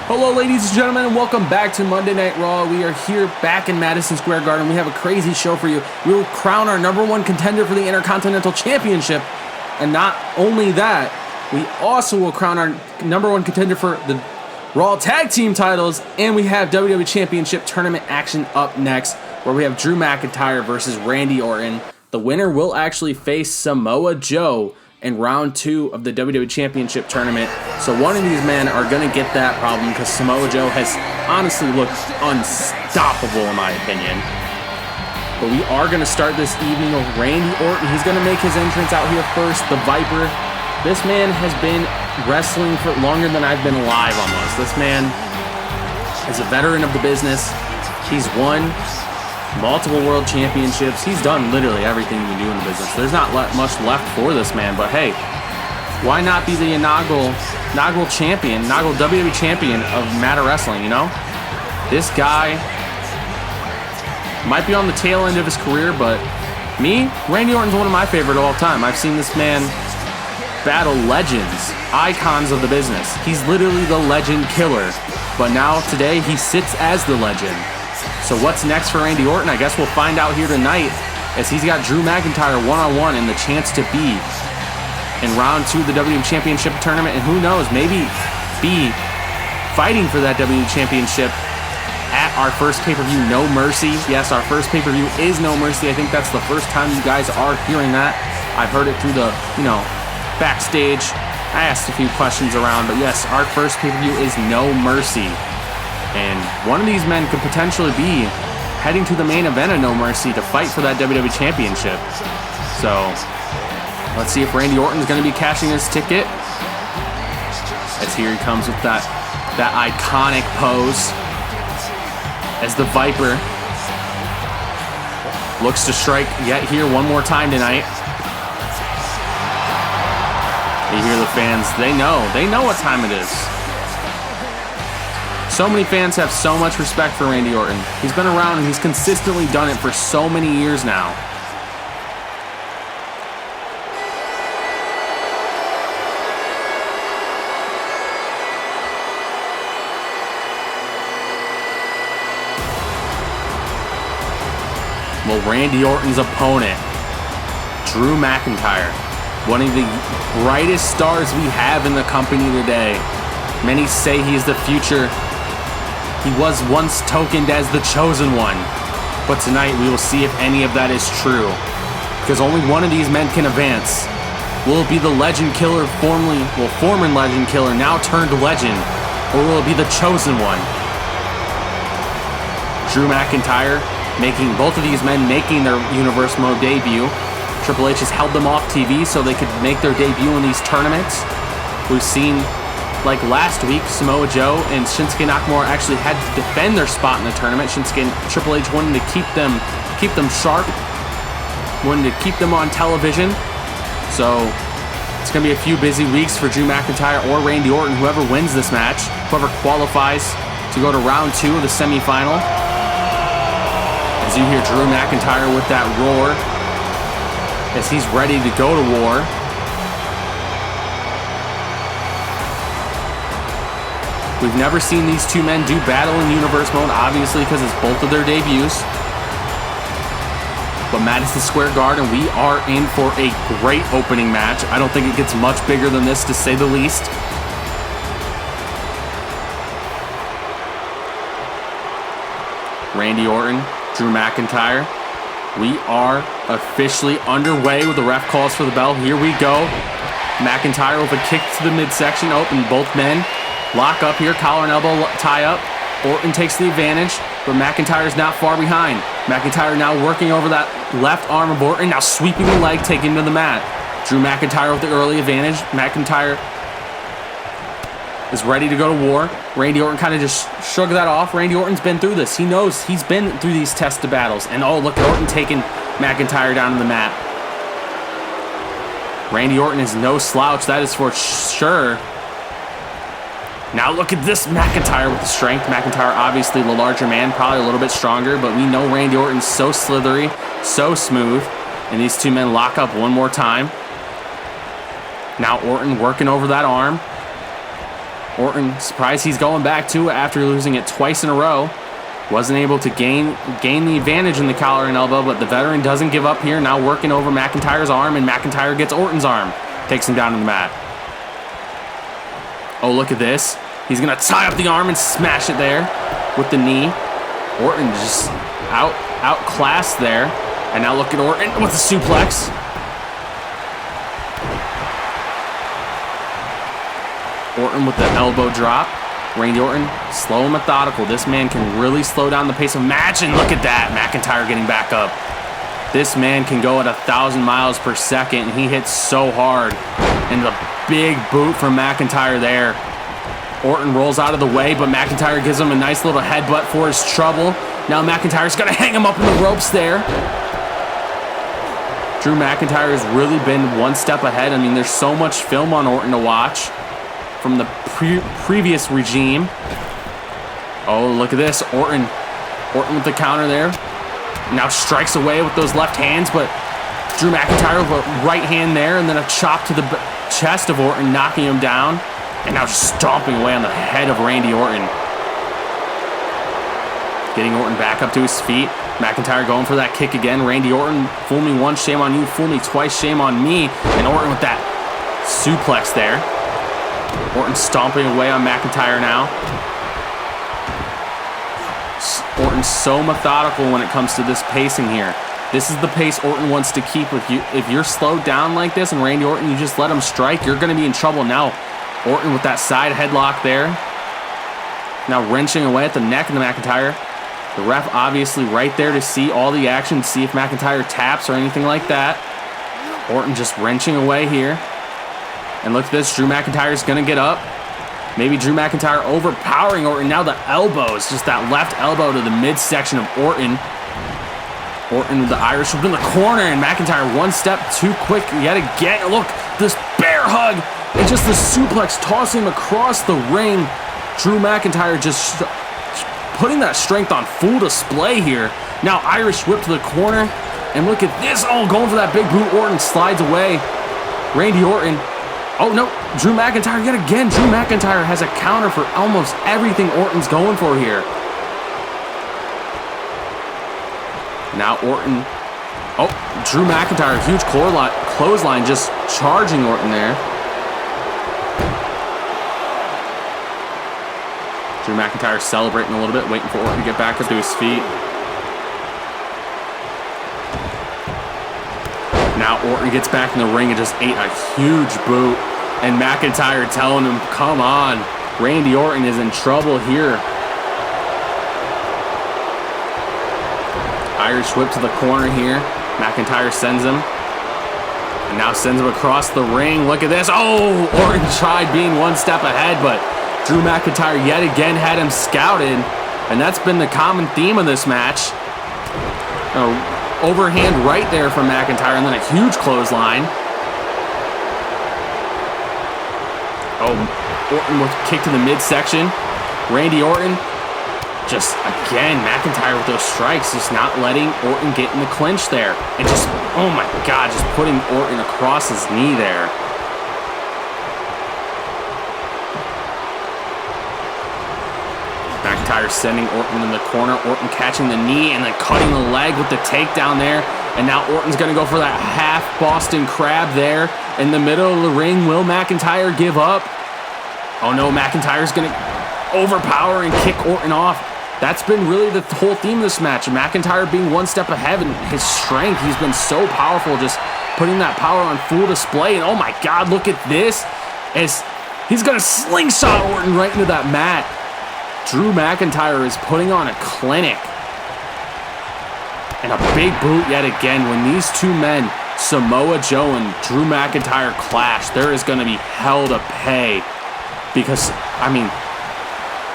Hello, ladies and gentlemen, and welcome back to Monday Night Raw. We are here back in Madison Square Garden. We have a crazy show for you. We will crown our number one contender for the Intercontinental Championship. And not only that, we also will crown our number one contender for the Raw Tag Team titles. And we have WWE Championship Tournament action up next, where we have Drew McIntyre versus Randy Orton. The winner will actually face Samoa Joe in round 2 of the WWE Championship Tournament. So one of these men are going to get that problem because Samoa Joe has honestly looked unstoppable in my opinion. But we are going to start this evening with Randy Orton. He's going to make his entrance out here first. The Viper. This man has been wrestling for longer than I've been alive almost. This man is a veteran of the business. He's won multiple world championships. He's done literally everything you can do in the business. There's not much left for this man, but hey, why not be the inaugural WWE champion of Matter Wrestling, you know? This guy might be on the tail end of his career, but Randy Orton's one of my favorite of all time. I've seen this man battle legends, icons of the business. He's literally the legend killer, but now today he sits as the legend. So what's next for Randy Orton? I guess we'll find out here tonight, as he's got Drew McIntyre one-on-one and the chance to be in round 2 of the WWE Championship Tournament. And who knows, maybe be fighting for that WWE Championship at our first pay-per-view, No Mercy. Yes, our first pay-per-view is No Mercy. I think that's the first time you guys are hearing that. I've heard it through the, backstage. I asked a few questions around, but yes, our first pay-per-view is No Mercy. And one of these men could potentially be heading to the main event of No Mercy to fight for that WWE Championship. So, let's see if Randy Orton's going to be cashing his ticket. As here he comes with that iconic pose. As the Viper looks to strike yet here one more time tonight. You hear the fans, they know what time it is. So many fans have so much respect for Randy Orton. He's been around and he's consistently done it for so many years now. Well, Randy Orton's opponent, Drew McIntyre, one of the brightest stars we have in the company today. Many say he is the future. He was once tokened as the chosen one, but tonight we will see if any of that is true, because only one of these men can advance. Will it be the legend killer, former legend killer, now turned legend, or will it be the chosen one? Drew McIntyre, both of these men making their Universe Mode debut. Triple H has held them off TV so they could make their debut in these tournaments. We've seen, like last week, Samoa Joe and Shinsuke Nakamura actually had to defend their spot in the tournament. Triple H wanted to keep them sharp, wanted to keep them on television. So it's going to be a few busy weeks for Drew McIntyre or Randy Orton, whoever wins this match, whoever qualifies to go to round 2 of the semifinal. As you hear Drew McIntyre with that roar, as he's ready to go to war. We've never seen these two men do battle in Universe Mode, obviously because it's both of their debuts. But Madison Square Garden, we are in for a great opening match. I don't think it gets much bigger than this, to say the least. Randy Orton, Drew McIntyre. We are officially underway with the ref calls for the bell. Here we go. McIntyre with a kick to the midsection. And both men lock up here, collar and elbow tie up. Orton takes the advantage, but McIntyre's not far behind. McIntyre now working over that left arm of Orton, now sweeping the leg, taking him to the mat. Drew McIntyre with the early advantage. McIntyre is ready to go to war. Randy Orton kind of just shrugged that off. Randy Orton's been through this. He knows he's been through these tested battles. And oh, look at Orton taking McIntyre down to the mat. Randy Orton is no slouch, that is for sure. Now look at this McIntyre with the strength. McIntyre obviously the larger man, probably a little bit stronger, but we know Randy Orton's so slithery, so smooth. And these two men lock up one more time. Now Orton working over that arm. Orton, surprised he's going back to it after losing it twice in a row. Wasn't able to gain the advantage in the collar and elbow, but the veteran doesn't give up here. Now working over McIntyre's arm, and McIntyre gets Orton's arm. Takes him down to the mat. Oh, look at this. He's going to tie up the arm and smash it there with the knee. Orton just outclassed there. And now look at Orton with the suplex. Orton with the elbow drop. Randy Orton, slow and methodical. This man can really slow down the pace of match. And look at that, McIntyre getting back up. This man can go at 1,000 miles per second, and he hits so hard. And the big boot from McIntyre there. Orton rolls out of the way, but McIntyre gives him a nice little headbutt for his trouble. Now McIntyre's going to hang him up in the ropes there. Drew McIntyre has really been one step ahead. I mean, there's so much film on Orton to watch from the previous regime. Oh, look at this. Orton with the counter there. Now strikes away with those left hands, but Drew McIntyre with a right hand there, and then a chop to the chest of Orton, knocking him down. And now just stomping away on the head of Randy Orton. Getting Orton back up to his feet. McIntyre going for that kick again. Randy Orton, fool me once, shame on you. Fool me twice, shame on me. And Orton with that suplex there. Orton stomping away on McIntyre now. Orton's so methodical when it comes to this pacing here. This is the pace Orton wants to keep with you. If you're slowed down like this and Randy Orton, you just let him strike, you're going to be in trouble. Now, Orton with that side headlock there. Now wrenching away at the neck of the McIntyre. The ref obviously right there to see all the action, see if McIntyre taps or anything like that. Orton just wrenching away here. And look at this, Drew McIntyre's going to get up. Maybe Drew McIntyre overpowering Orton. Now the elbow is just that left elbow to the midsection of Orton. Orton with the Irish whip in the corner, and McIntyre one step too quick yet again. Look, this bear hug, and just the suplex tossing him across the ring. Drew McIntyre just putting that strength on full display here. Now Irish whip to the corner, and look at this. Oh, going for that big boot. Orton slides away. Randy Orton. Oh, no, Drew McIntyre yet again. Drew McIntyre has a counter for almost everything Orton's going for here. Now Orton. Oh, Drew McIntyre, huge clothesline, just charging Orton there. Drew McIntyre celebrating a little bit, waiting for Orton to get back up to his feet. Now Orton gets back in the ring and just ate a huge boot. And McIntyre telling him, come on. Randy Orton is in trouble here. Irish whip to the corner here. McIntyre sends him. And now sends him across the ring. Look at this. Oh, Orton tried being one step ahead, but Drew McIntyre yet again had him scouted. And that's been the common theme of this match. Overhand right there from McIntyre, and then a huge clothesline. Oh, Orton with a kick to the midsection. Randy Orton, just again, McIntyre with those strikes, just not letting Orton get in the clinch there. And just, oh my God, just putting Orton across his knee there. McIntyre sending Orton in the corner. Orton catching the knee and then cutting the leg with the takedown there. And now Orton's going to go for that half Boston Crab there in the middle of the ring. Will McIntyre give up? Oh no, McIntyre's going to overpower and kick Orton off. That's been really the whole theme of this match. McIntyre being one step ahead in his strength. He's been so powerful, just putting that power on full display. And oh my God, look at this. As he's going to slingshot Orton right into that mat. Drew McIntyre is putting on a clinic. And a big boot yet again. When these two men, Samoa Joe and Drew McIntyre, clash, there is going to be hell to pay. Because, I mean,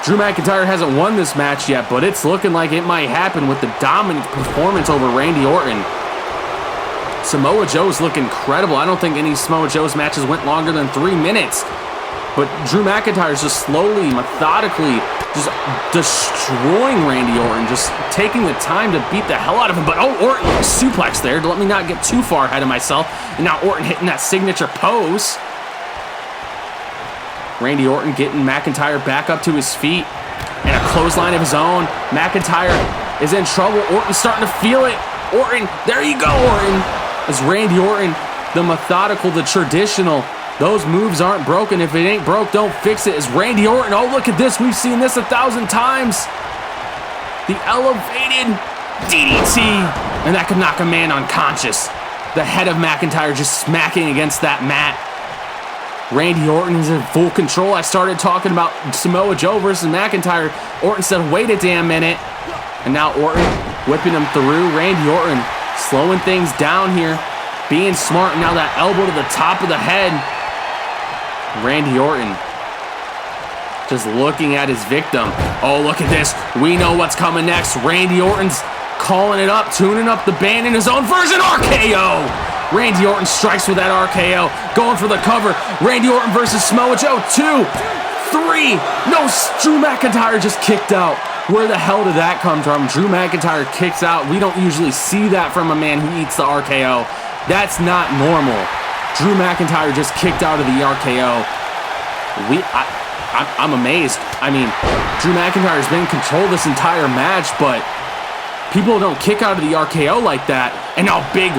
Drew McIntyre hasn't won this match yet, but it's looking like it might happen with the dominant performance over Randy Orton. Samoa Joe's looking incredible. I don't think any Samoa Joe's matches went longer than 3 minutes. But Drew McIntyre's just slowly, methodically, just destroying Randy Orton, just taking the time to beat the hell out of him. But oh, Orton with a suplex there to let me not get too far ahead of myself. And now Orton hitting that signature pose. Randy Orton getting McIntyre back up to his feet. And a clothesline of his own. McIntyre is in trouble. Orton's starting to feel it. Orton, there you go, Orton. As Randy Orton, the methodical, the traditional. Those moves aren't broken. If it ain't broke, don't fix it. As Randy Orton, oh, look at this. We've seen this 1,000 times. The elevated DDT. And that could knock a man unconscious. The head of McIntyre just smacking against that mat. Randy Orton is in full control. I started talking about Samoa Joe versus McIntyre. Orton said, wait a damn minute. And now Orton whipping him through. Randy Orton slowing things down here. Being smart. Now that elbow to the top of the head. Randy Orton just looking at his victim. Oh, look at this. We know what's coming next. Randy Orton's calling it up, tuning up the band in his own version. RKO! Randy Orton strikes with that RKO. Going for the cover. Randy Orton versus Samoa Joe. 2, 3. No, Drew McIntyre just kicked out. Where the hell did that come from? Drew McIntyre kicks out. We don't usually see that from a man who eats the RKO. That's not normal. Drew McIntyre just kicked out of the RKO. I'm amazed. I mean, Drew McIntyre's been in control this entire match, but people don't kick out of the RKO like that. And now big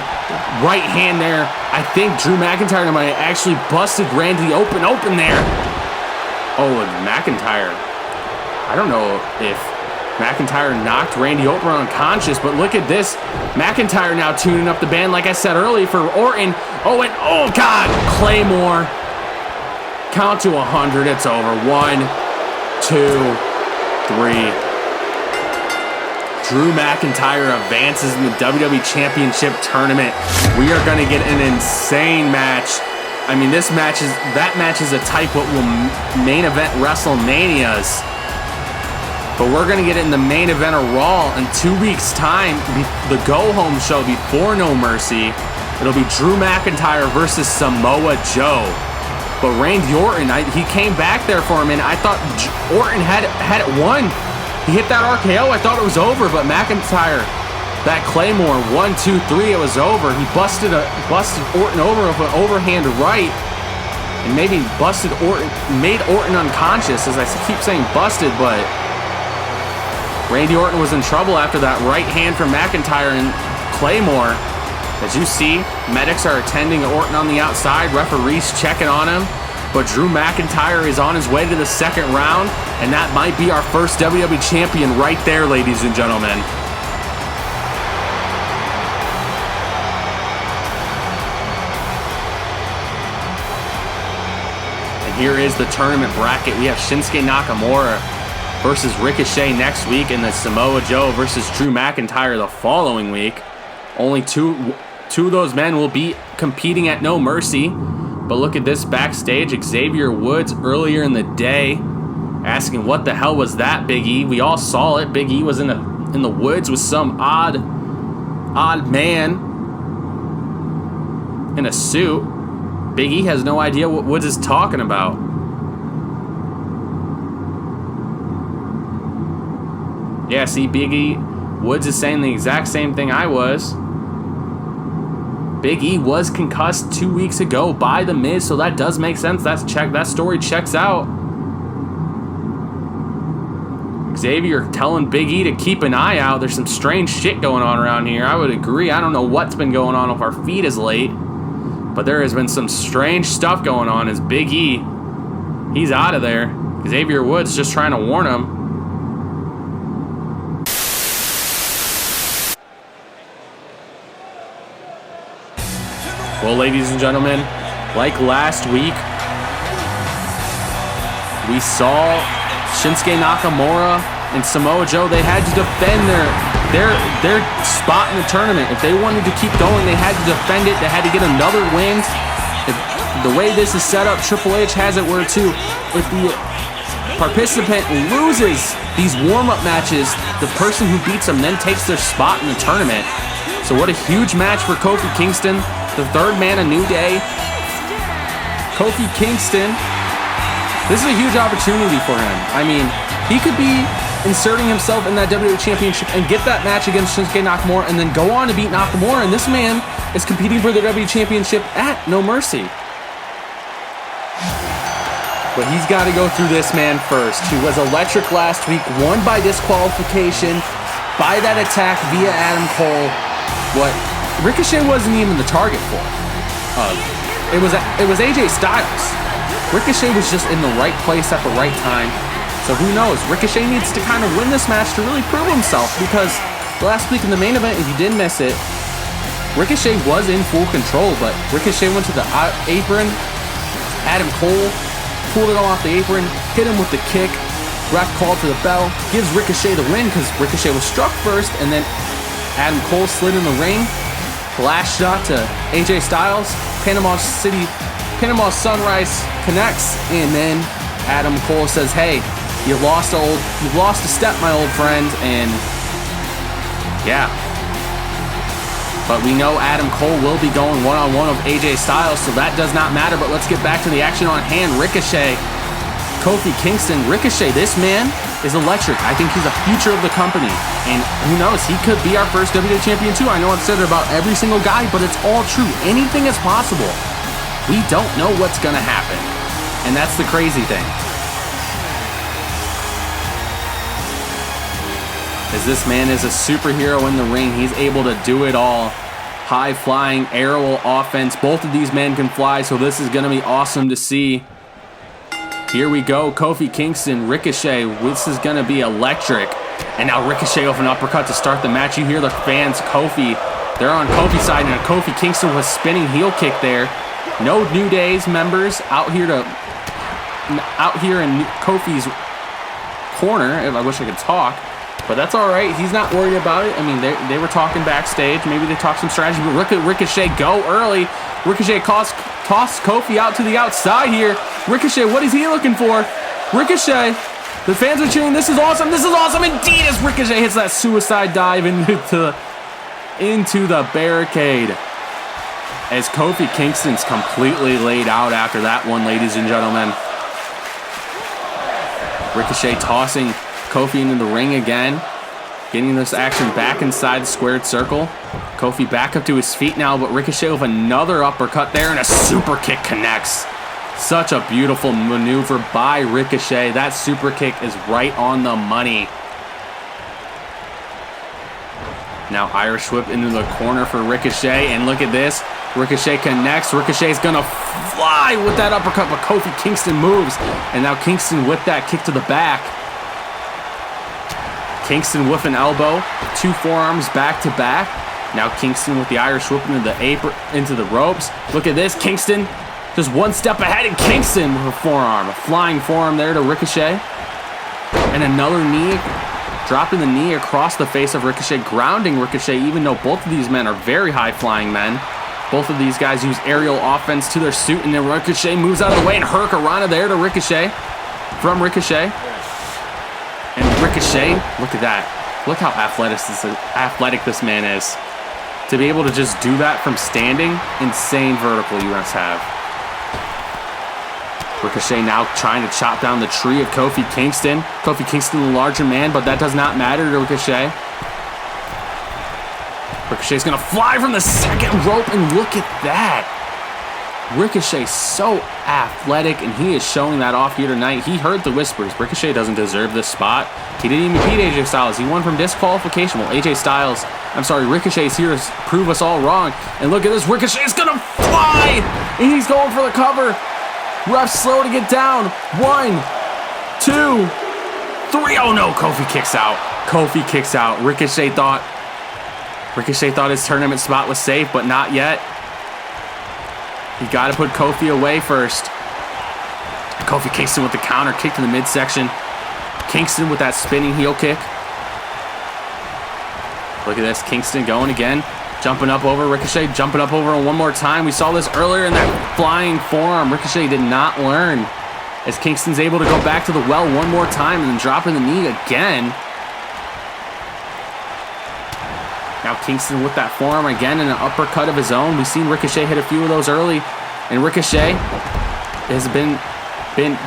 right hand there. I think Drew McIntyre might have actually busted Randy open there. Oh, and McIntyre. I don't know if McIntyre knocked Randy Orton unconscious, but look at this. McIntyre now tuning up the band, like I said earlier, for Orton. Oh, and oh, God. Claymore. Count to 100. It's over. 1, 2, 3. Drew McIntyre advances in the WWE Championship Tournament. We are going to get an insane match. I mean, that match is a type what will main event WrestleManias. But we're going to get it in the main event of Raw in 2 weeks' time. The go-home show before No Mercy. It'll be Drew McIntyre versus Samoa Joe. But Randy Orton, he came back there for him, and I thought Orton had it won. He hit that RKO. I thought it was over, but McIntyre, that Claymore, 1, 2, 3, it was over. He busted Orton over with an overhand right, and maybe made Orton unconscious, as I keep saying busted, but Randy Orton was in trouble after that right hand from McIntyre and Claymore. As you see, medics are attending Orton on the outside, referees checking on him. But Drew McIntyre is on his way to the second round, and that might be our first WWE champion right there, ladies and gentlemen. And here is the tournament bracket. We have Shinsuke Nakamura versus Ricochet next week, and then Samoa Joe versus Drew McIntyre the following week. Only two of those men will be competing at No Mercy. But look at this backstage. Xavier Woods earlier in the day asking what the hell was that, Big E? We all saw it. Big E was in the woods with some odd man in a suit. Big E has no idea what Woods is talking about. Yeah, see, Big E, Woods is saying the exact same thing I was. Big E was concussed 2 weeks ago by The Miz, so that does make sense. That story checks out. Xavier telling Big E to keep an eye out. There's some strange shit going on around here. I would agree. I don't know what's been going on with our feet as late, but there has been some strange stuff going on as Big E, he's out of there. Xavier Woods just trying to warn him. Well, ladies and gentlemen, like last week, we saw Shinsuke Nakamura and Samoa Joe. They had to defend their spot in the tournament. If they wanted to keep going, they had to defend it. They had to get another win. The way this is set up, Triple H has it where, too, if the participant loses these warm-up matches, the person who beats them then takes their spot in the tournament. So what a huge match for Kofi Kingston. The third man, A New Day. Kofi Kingston. This is a huge opportunity for him. I mean, he could be inserting himself in that WWE Championship and get that match against Shinsuke Nakamura and then go on to beat Nakamura. And this man is competing for the WWE Championship at No Mercy. But he's got to go through this man first, who was electric last week, won by disqualification, by that attack via Adam Cole. What Ricochet wasn't even the target for. It was AJ Styles. Ricochet was just in the right place at the right time. So who knows? Ricochet needs to kind of win this match to really prove himself, because last week in the main event, if you did miss it, Ricochet was in full control, but Ricochet went to the apron. Adam Cole pulled it all off the apron, hit him with the kick. Ref called for the bell, gives Ricochet the win because Ricochet was struck first, and then Adam Cole slid in the ring. Last shot to AJ Styles. Panama Sunrise connects, and then Adam Cole says, "Hey, you've lost a step, my old friend," and yeah. But we know Adam Cole will be going one-on-one with AJ Styles, so that does not matter. But let's get back to the action on hand. Ricochet, Kofi Kingston. Ricochet, this man is electric. I think he's the future of the company. And who knows, he could be our first WWE champion too. I know I've said it about every single guy, but it's all true. Anything is possible. We don't know what's going to happen. And that's the crazy thing. As this man is a superhero in the ring. He's able to do it all. High flying, aerial offense. Both of these men can fly, so this is going to be awesome to see. Here we go. Kofi Kingston, Ricochet. This is going to be electric. And now Ricochet with an uppercut to start the match. You hear the fans, Kofi. They're on Kofi's side, and Kofi Kingston was spinning heel kick there. No New Days members out here in Kofi's corner. I wish I could talk. But that's all right. He's not worried about it. I mean, they were talking backstage. Maybe they talked some strategy. But Ricochet go early. Ricochet tossed Kofi out to the outside here. Ricochet, what is he looking for? Ricochet. The fans are cheering. This is awesome. This is awesome indeed as Ricochet hits that suicide dive into the barricade. As Kofi Kingston's completely laid out after that one, ladies and gentlemen. Ricochet tossing Kofi into the ring again, getting this action back inside the squared circle. Kofi back up to his feet now, but Ricochet with another uppercut there, and a super kick connects. Such a beautiful maneuver by Ricochet. That super kick is right on the money. Now Irish whip into the corner for Ricochet, and look at this. Ricochet connects. Ricochet's gonna fly with that uppercut, but Kofi Kingston moves, and now Kingston with that kick to the back. Kingston with an elbow, two forearms back to back. Now Kingston with the Irish whip into the apron, into the ropes. Look at this, Kingston just one step ahead, and Kingston with a forearm, a flying forearm there to Ricochet. And another knee, dropping the knee across the face of Ricochet, grounding Ricochet, even though both of these men are very high-flying men. Both of these guys use aerial offense to their suit, and then Ricochet moves out of the way, and Hurricanrana there to Ricochet, from Ricochet. And Ricochet, look at that. Look how athletic this man is. To be able to just do that from standing, insane vertical you must have. Ricochet now trying to chop down the tree of Kofi Kingston. Kofi Kingston, the larger man, but that does not matter to Ricochet. Ricochet's going to fly from the second rope, and look at that. Ricochet's so athletic, and he is showing that off here tonight. He heard the whispers. Ricochet doesn't deserve this spot. He didn't even beat AJ Styles. He won from disqualification. Well, Ricochet's here to prove us all wrong. And look at this. Ricochet's going to fly, and he's going for the cover. Ref's slow to get down. 1, 2, 3. Oh no, Kofi kicks out. Kofi kicks out. Ricochet thought his tournament spot was safe, but not yet. You got to put Kofi away first. Kofi Kingston with the counter kick to the midsection. Kingston with that spinning heel kick. Look at this. Kingston going again. Jumping up over Ricochet. Jumping up over him one more time. We saw this earlier in that flying forearm. Ricochet did not learn. As Kingston's able to go back to the well one more time and then dropping the knee again. Now Kingston with that forearm again and an uppercut of his own. We've seen Ricochet hit a few of those early. And Ricochet has been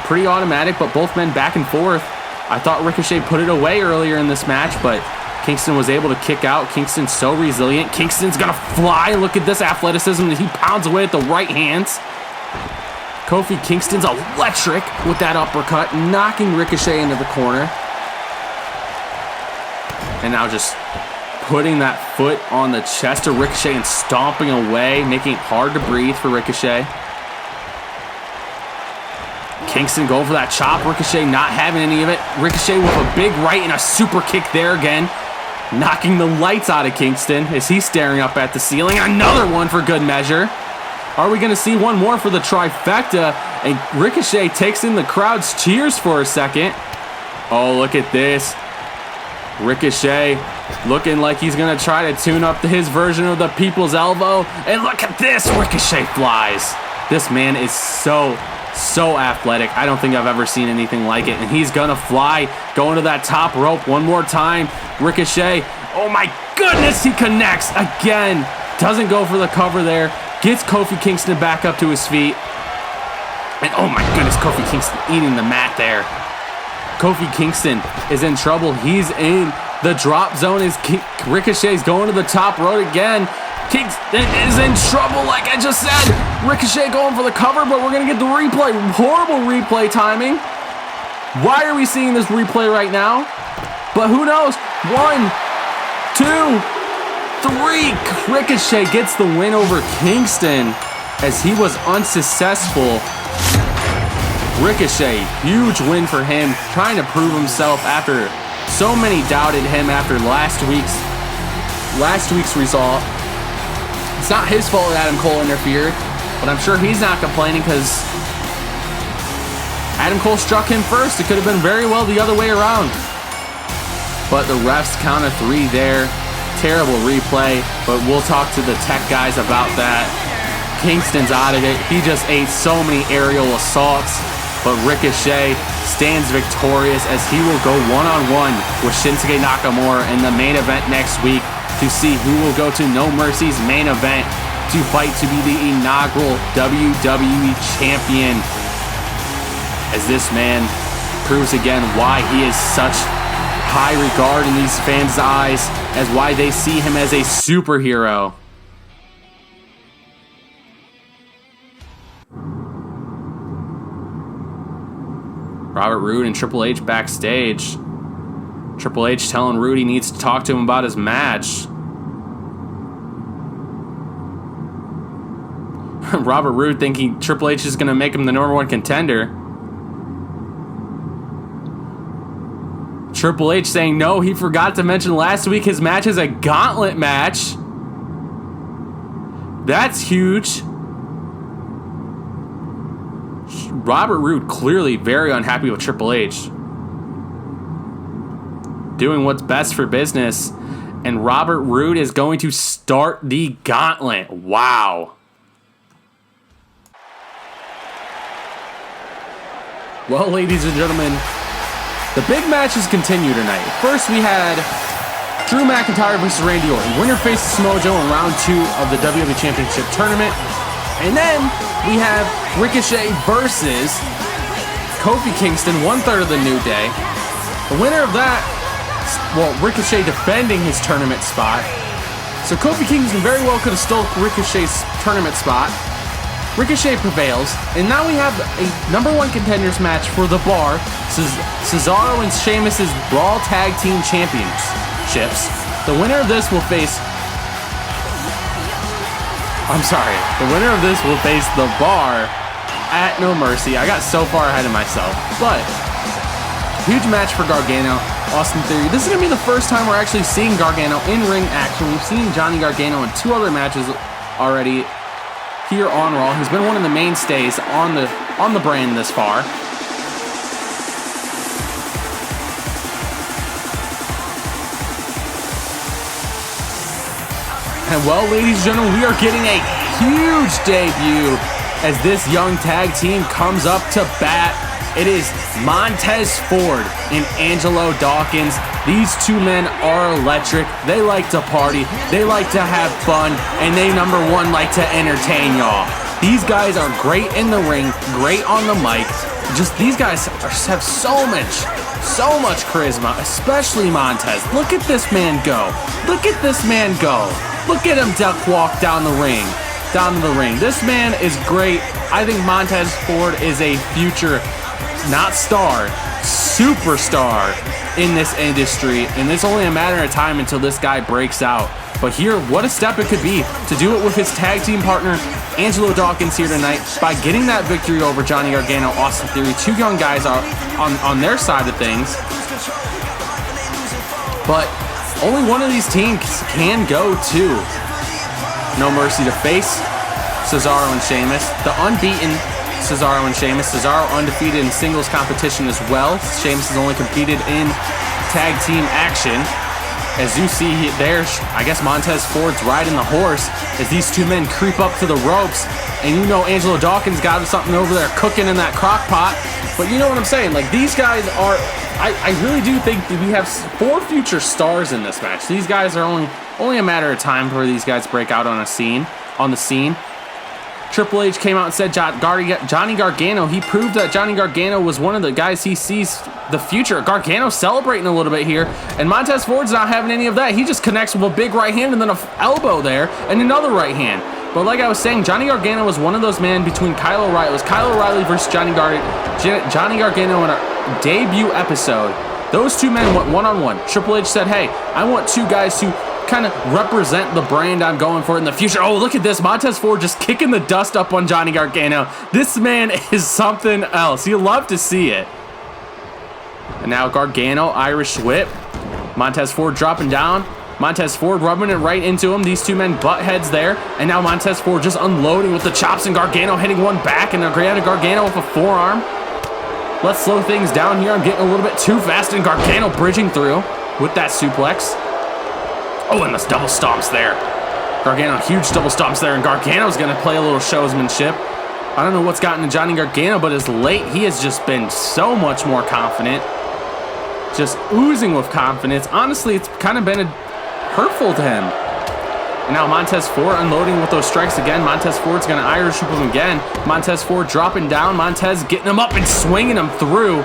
pretty automatic, but both men back and forth. I thought Ricochet put it away earlier in this match, but Kingston was able to kick out. Kingston's so resilient. Kingston's going to fly. Look at this athleticism. He pounds away at the right hands. Kofi Kingston's electric with that uppercut, knocking Ricochet into the corner. And now just putting that foot on the chest of Ricochet and stomping away, making it hard to breathe for Ricochet. Kingston going for that chop. Ricochet not having any of it. Ricochet with a big right and a super kick there again, knocking the lights out of Kingston as he's staring up at the ceiling. Another one for good measure. Are we going to see one more for the trifecta? And Ricochet takes in the crowd's cheers for a second. Oh, look at this. Ricochet looking like he's going to try to tune up his version of the People's Elbow. And look at this. Ricochet flies. This man is so athletic. I don't think I've ever seen anything like it. And he's going to fly, going to that top rope one more time. Ricochet, oh my goodness, he connects again. Doesn't go for the cover there. Gets Kofi Kingston back up to his feet. And oh my goodness, Kofi Kingston eating the mat there. Kofi Kingston is in trouble. He's in the drop zone. Ricochet's going to the top rope again. Kingston is in trouble, like I just said. Ricochet going for the cover, but we're going to get the replay. Horrible replay timing. Why are we seeing this replay right now? But who knows? 1, 2, 3. Ricochet gets the win over Kingston as he was unsuccessful. Ricochet, huge win for him, trying to prove himself after so many doubted him after last week's result. It's not his fault that Adam Cole interfered, but I'm sure he's not complaining because Adam Cole struck him first. It could have been very well the other way around. But the refs count a 3 there. Terrible replay, but we'll talk to the tech guys about that. Kingston's out of it. He just ate so many aerial assaults, but Ricochet stands victorious as he will go one-on-one with Shinsuke Nakamura in the main event next week to see who will go to No Mercy's main event to fight to be the inaugural WWE champion, as this man proves again why he is such high regard in these fans' eyes, as why they see him as a superhero. Robert Roode and Triple H backstage. Triple H telling Roode he needs to talk to him about his match. Robert Roode thinking Triple H is going to make him the #1 contender. Triple H saying no, he forgot to mention last week his match is a gauntlet match. That's huge. Robert Roode clearly very unhappy with Triple H. Doing what's best for business. And Robert Roode is going to start the gauntlet. Wow. Well, ladies and gentlemen, the big matches continue tonight. First, we had Drew McIntyre versus Randy Orton. Winner faces Mojo in round 2 of the WWE Championship Tournament. And then we have Ricochet versus Kofi Kingston, 1/3 of the New Day. The winner of that, well, Ricochet defending his tournament spot. So Kofi Kingston very well could have stole Ricochet's tournament spot. Ricochet prevails, and now we have a #1 contenders match for the Bar, Cesaro and Sheamus' Raw Tag Team Championships. The winner of this will face... The winner of this will face the Bar at No Mercy. I got so far ahead of myself, but huge match for Gargano, Austin Theory. This is going to be the first time we're actually seeing Gargano in ring action. We've seen Johnny Gargano in 2 other matches already here on Raw. He's been one of the mainstays on the brand this far. And well, ladies and gentlemen, we are getting a huge debut as this young tag team comes up to bat. It is Montez Ford and Angelo Dawkins. These 2 men are electric. They like to party, they like to have fun, and they, #1, like to entertain y'all. These guys are great in the ring, great on the mic. Just these guys have so much charisma, especially Montez. Look at this man go. Look at this man go. Look at him duck walk down the ring. down to the ring. This man is great. I think Montez Ford is a future, not star, superstar in this industry, and it's only a matter of time until this guy breaks out. But here, what a step it could be to do it with his tag team partner, Angelo Dawkins, here tonight by getting that victory over Johnny Gargano, Austin Theory. Two young guys are on their side of things. But only one of these teams can go to No Mercy to face Cesaro and Sheamus. The unbeaten Cesaro and Sheamus. Cesaro undefeated in singles competition as well. Sheamus has only competed in tag team action. As you see there, I guess Montez Ford's riding the horse as these two men creep up to the ropes. And you know Angelo Dawkins got something over there cooking in that crock pot. But you know what I'm saying? Like, these guys are... I really do think that we have 4 future stars in this match. These guys are only a matter of time before these guys break out on the scene. Triple H came out and said Johnny Gargano, he proved that Johnny Gargano was one of the guys he sees the future. Gargano celebrating a little bit here, and Montez Ford's not having any of that. He just connects with a big right hand and then an elbow there and another right hand. But like I was saying, Johnny Gargano was one of those men between Kyle O'Reilly. It was Kyle O'Reilly versus Johnny Gargano in a debut episode. Those two men went one-on-one. Triple H said, hey, I want two guys to kind of represent the brand I'm going for in the future. Oh, look at this. Montez Ford just kicking the dust up on Johnny Gargano. This man is something else. You love to see it. And now Gargano, Irish whip. Montez Ford dropping down. Montez Ford rubbing it right into him. These two men butt heads there. And now Montez Ford just unloading with the chops and Gargano hitting one back and Gargano with a forearm. Let's slow things down here. I'm getting a little bit too fast and Gargano bridging through with that suplex. Oh, and this double stomps there. Gargano, huge double stomps there, and Gargano's going to play a little showsmanship. I don't know what's gotten to Johnny Gargano, but as late, he has just been so much more confident. Just oozing with confidence. Honestly, it's kind of been hurtful to him. And now Montez Ford unloading with those strikes again. Montez Ford's going to Irish whip him again. Montez Ford dropping down. Montez getting him up and swinging him through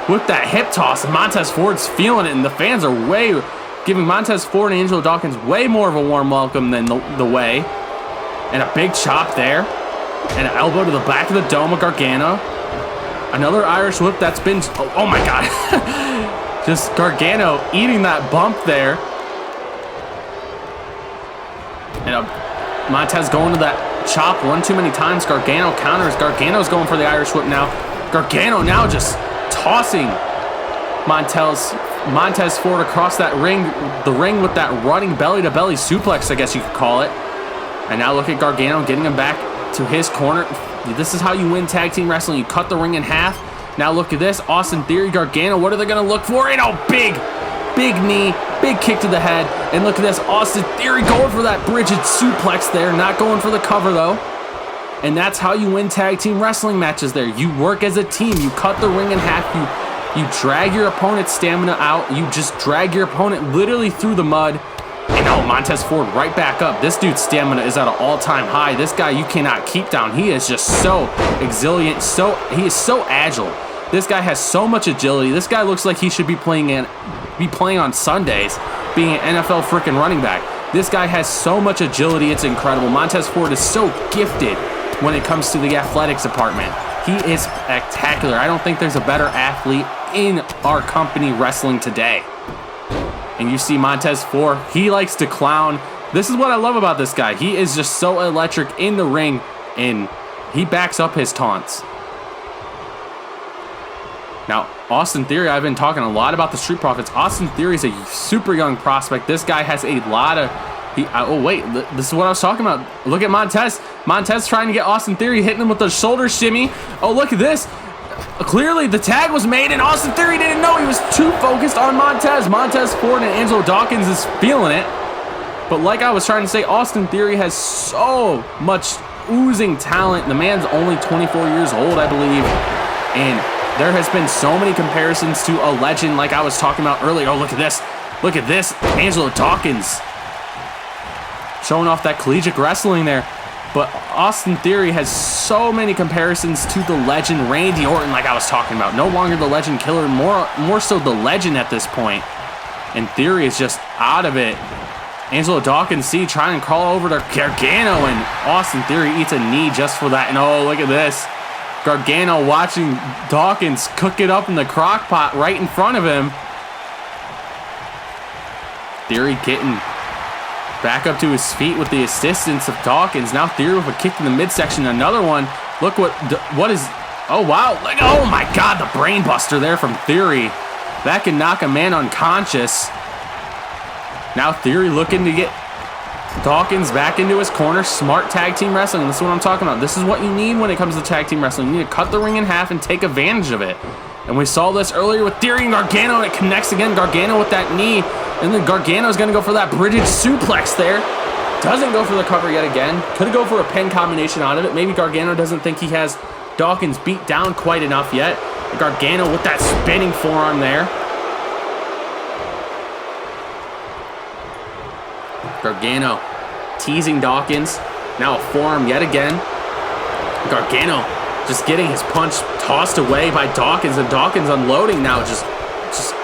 with that hip toss. And Montez Ford's feeling it, and the fans are giving Montez Ford and Angelo Dawkins way more of a warm welcome than the way. And a big chop there. And an elbow to the back of the dome of Gargano. Another Irish whip that's been... Oh my God. Just Gargano eating that bump there. And Montez going to that chop one too many times. Gargano counters. Gargano's going for the Irish whip now. Gargano now just tossing Montez Ford across that the ring with that running belly-to-belly suplex, I guess you could call it. And now look at Gargano getting him back to his corner. This is how you win tag team wrestling. You cut the ring in half. Now look at this. Austin Theory, Gargano, what are they going to look for? And a big knee, big kick to the head. And look at this. Austin Theory going for that bridged suplex there. Not going for the cover, though. And that's how you win tag team wrestling matches there. You work as a team. You cut the ring in half. You drag your opponent's stamina out. You just drag your opponent literally through the mud. And oh, Montez Ford right back up. This dude's stamina is at an all-time high. This guy you cannot keep down. He is just so exilient. He is so agile. This guy has so much agility. This guy looks like he should be playing on Sundays, being an NFL freaking running back. This guy has so much agility. It's incredible. Montez Ford is so gifted when it comes to the athletics department. He is spectacular. I don't think there's a better athlete in our company wrestling today. And you see Montez Ford, he likes to clown. This is what I love about this guy. He is just so electric in the ring, and he backs up his taunts. Now, Austin Theory, I've been talking a lot about the Street Profits. Austin Theory is a super young prospect. This guy has a lot of... oh, wait, this is what I was talking about. Look at Montez. Montez trying to get Austin Theory, hitting him with the shoulder shimmy. Oh, look at this. Clearly, the tag was made, and Austin Theory didn't know. He was too focused on Montez. Montez Ford and Angelo Dawkins is feeling it. But like I was trying to say, Austin Theory has so much oozing talent. The man's only 24 years old, I believe. And there has been so many comparisons to a legend like I was talking about earlier. Oh, look at this. Look at this. Angelo Dawkins showing off that collegiate wrestling there. But Austin Theory has so many comparisons to the legend Randy Orton, like I was talking about. No longer the legend killer, more so the legend at this point. And Theory is just out of it. Angelo Dawkins, trying to crawl over to Gargano, and Austin Theory eats a knee just for that. And oh, look at this. Gargano watching Dawkins cook it up in the crock pot right in front of him. Theory getting back up to his feet with the assistance of Dawkins. Now Theory with a kick in the midsection. Another one. Look what is... Oh, wow. Like, oh, my God. The brain buster there from Theory. That can knock a man unconscious. Now Theory looking to get Dawkins back into his corner. Smart tag team wrestling. This is what I'm talking about. This is what you need when it comes to tag team wrestling. You need to cut the ring in half and take advantage of it. And we saw this earlier with Theory and Gargano. And it connects again. Gargano with that knee. And then Gargano's going to go for that bridge suplex there. Doesn't go for the cover yet again. Could go for a pin combination out of it. Maybe Gargano doesn't think he has Dawkins beat down quite enough yet. Gargano with that spinning forearm there. Gargano teasing Dawkins. Now a forearm yet again. Gargano just getting his punch tossed away by Dawkins. And Dawkins unloading now. Just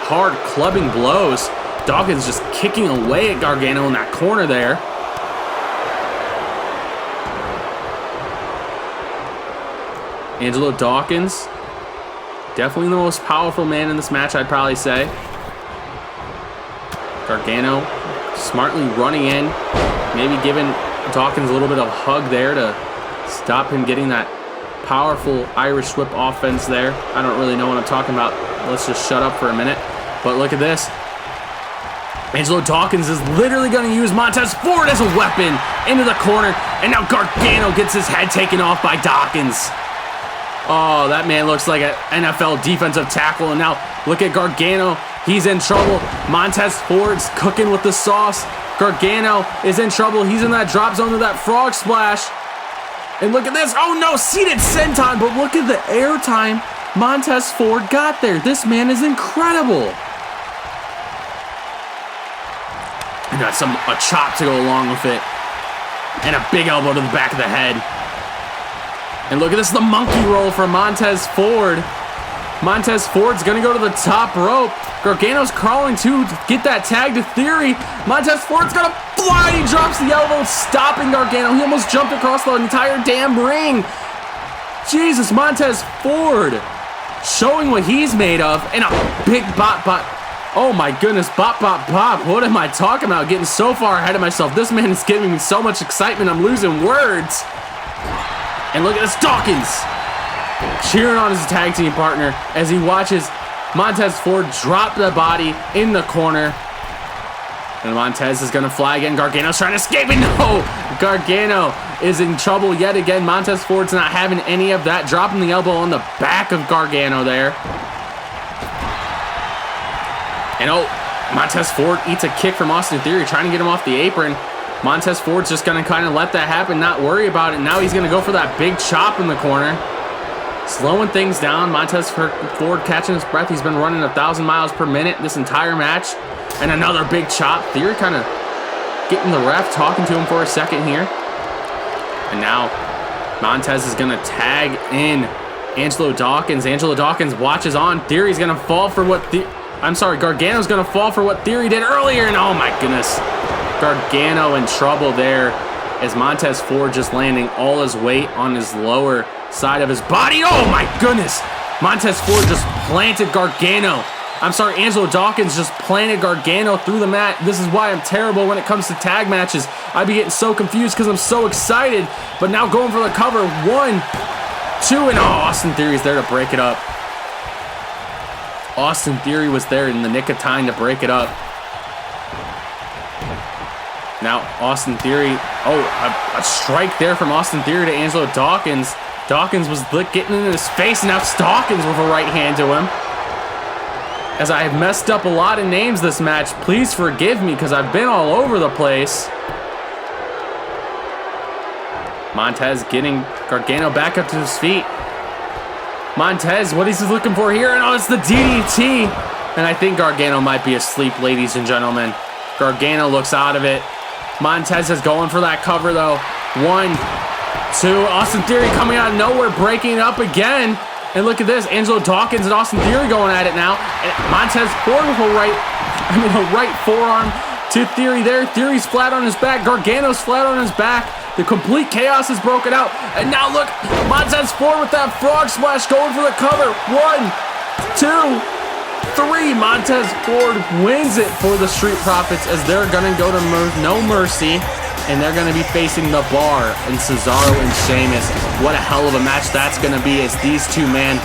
hard clubbing blows. Dawkins just kicking away at Gargano in that corner there. Angelo Dawkins, definitely the most powerful man in this match, I'd probably say. Gargano smartly running in, maybe giving Dawkins a little bit of a hug there to stop him getting that powerful Irish whip offense there. I don't really know what I'm talking about. Let's just shut up for a minute. But look at this. Angelo Dawkins is literally going to use Montez Ford as a weapon into the corner. And now Gargano gets his head taken off by Dawkins. Oh, that man looks like an NFL defensive tackle. And now look at Gargano. He's in trouble. Montez Ford's cooking with the sauce. Gargano is in trouble. He's in that drop zone to that frog splash. And look at this. Oh, no, seated senton. But look at the air time Montez Ford got there. This man is incredible. And that's a chop to go along with it. And a big elbow to the back of the head. And look at this, the monkey roll from Montez Ford. Montez Ford's going to go to the top rope. Gargano's crawling to get that tag to Theory. Montez Ford's going to fly. He drops the elbow, stopping Gargano. He almost jumped across the entire damn ring. Jesus, Montez Ford showing what he's made of. And a big bop. Oh my goodness, bop. What am I talking about? Getting so far ahead of myself. This man is giving me so much excitement. I'm losing words. And look at this, Dawkins cheering on his tag team partner as he watches Montez Ford drop the body in the corner. And Montez is going to fly again. Gargano's trying to escape it. No! Gargano is in trouble yet again. Montez Ford's not having any of that. Dropping the elbow on the back of Gargano there. And oh, Montez Ford eats a kick from Austin Theory, trying to get him off the apron. Montez Ford's just going to kind of let that happen, not worry about it. Now he's going to go for that big chop in the corner. Slowing things down. Montez Ford catching his breath. He's been running 1,000 miles per minute this entire match. And another big chop. Theory kind of getting the ref, talking to him for a second here. And now Montez is going to tag in Angelo Dawkins. Angelo Dawkins watches on. Theory's going to fall for what... Gargano's going to fall for what Theory did earlier. And oh my goodness. Gargano in trouble there as Montez Ford just landing all his weight on his lower side of his body. Oh my goodness. Montez Ford just planted Gargano. Angelo Dawkins just planted Gargano through the mat. This is why I'm terrible when it comes to tag matches. I be getting so confused because I'm so excited. But now going for the cover. 1, 2, and Austin Theory's there to break it up. Austin Theory was there in the nick of time to break it up. Now, Austin Theory, a strike there from Austin Theory to Angelo Dawkins. Dawkins was getting in his face, and now Dawkins with a right hand to him. As I have messed up a lot of names this match, please forgive me because I've been all over the place. Montez getting Gargano back up to his feet. Montez, what is he looking for here? And it's the DDT. And I think Gargano might be asleep, ladies and gentlemen. Gargano looks out of it. Montez is going for that cover, though. 1, 2. Austin Theory coming out of nowhere, breaking it up again. And look at this. Angelo Dawkins and Austin Theory going at it now. And Montez Ford with a right forearm to Theory there. Theory's flat on his back. Gargano's flat on his back. The complete chaos is broken out. And now look, Montez Ford with that frog splash going for the cover. 1, 2, 3. Montez Ford wins it for the Street Profits as they're going to go to No Mercy. And they're going to be facing The Bar and Cesaro and Sheamus. What a hell of a match that's going to be as these two men